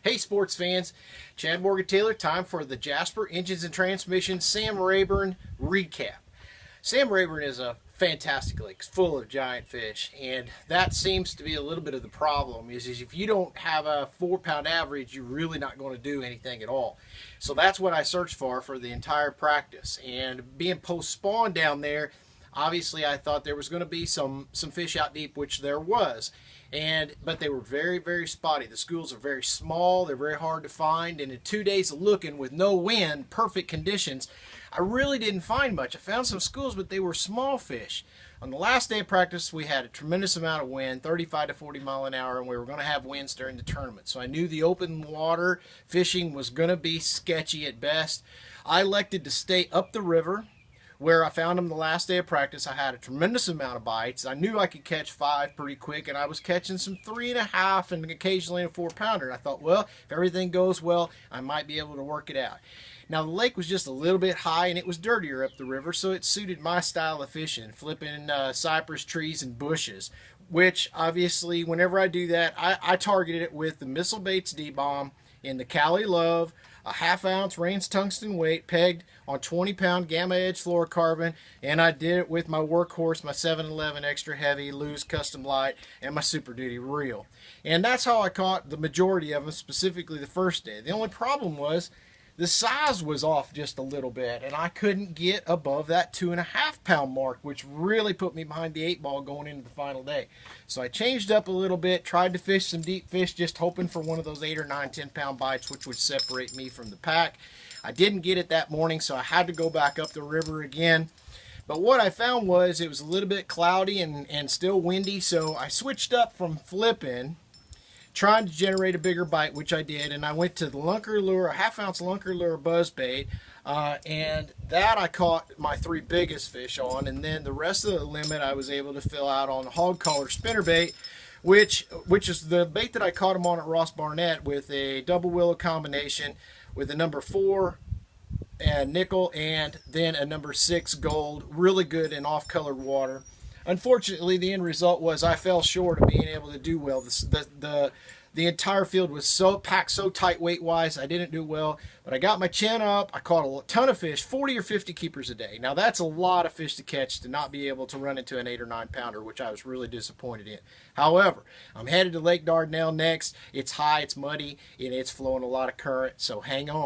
Hey sports fans, Chad Morgenthaler, time for the Jasper Engines and Transmissions Sam Rayburn Recap. Sam Rayburn is a fantastic lake, full of giant fish, and that seems to be a little bit of the problem is if you don't have a 4-pound average, you're really not going to do anything at all. So that's what I searched for the entire practice. And being post-spawn down there, obviously I thought there was going to be some fish out deep, which there was. But they were very, very spotty. The schools are very small, they're very hard to find, and in 2 days of looking with no wind, perfect conditions, I really didn't find much. I found some schools, but they were small fish. On the last day of practice, we had a tremendous amount of wind, 35 to 40 mile an hour, and we were going to have winds during the tournament. So I knew the open water fishing was going to be sketchy at best. I elected to stay up the river, where I found them the last day of practice. I had a tremendous amount of bites. I knew I could catch 5 pretty quick, and I was catching some 3.5 and occasionally a 4-pounder. And I thought, well, if everything goes well, I might be able to work it out. Now, the lake was just a little bit high, and it was dirtier up the river, so it suited my style of fishing, flipping cypress trees and bushes, which obviously, whenever I do that, I targeted it with the Missile Baits D-Bomb in the Cali Love, a 1/2 ounce Rains tungsten weight pegged on 20-pound Gamma Edge fluorocarbon, and I did it with my workhorse, my 711 extra heavy Lew's custom light, and my Super Duty reel. And that's how I caught the majority of them, specifically the first day. The only problem was the size was off just a little bit, and I couldn't get above that 2.5-pound mark, which really put me behind the 8-ball going into the final day. So I changed up a little bit, tried to fish some deep fish, just hoping for one of those 8 or 9, 10-pound bites, which would separate me from the pack. I didn't get it that morning, so I had to go back up the river again. But what I found was it was a little bit cloudy and still windy, so I switched up from flipping, trying to generate a bigger bite, which I did, and I went to the Lunker Lure, a 1/2 ounce Lunker Lure buzzbait, and that I caught my 3 biggest fish on, and then the rest of the limit I was able to fill out on hog collar spinnerbait, which is the bait that I caught them on at Ross Barnett with a double willow combination with a number 4 nickel and then a number 6 gold, really good in off-colored water. Unfortunately, the end result was I fell short of being able to do well. The entire field was so packed, so tight weight-wise, I didn't do well. But I got my chin up. I caught a ton of fish, 40 or 50 keepers a day. Now, that's a lot of fish to catch to not be able to run into an 8 or 9-pounder, which I was really disappointed in. However, I'm headed to Lake Dardanelle next. It's high, it's muddy, and it's flowing a lot of current, so hang on.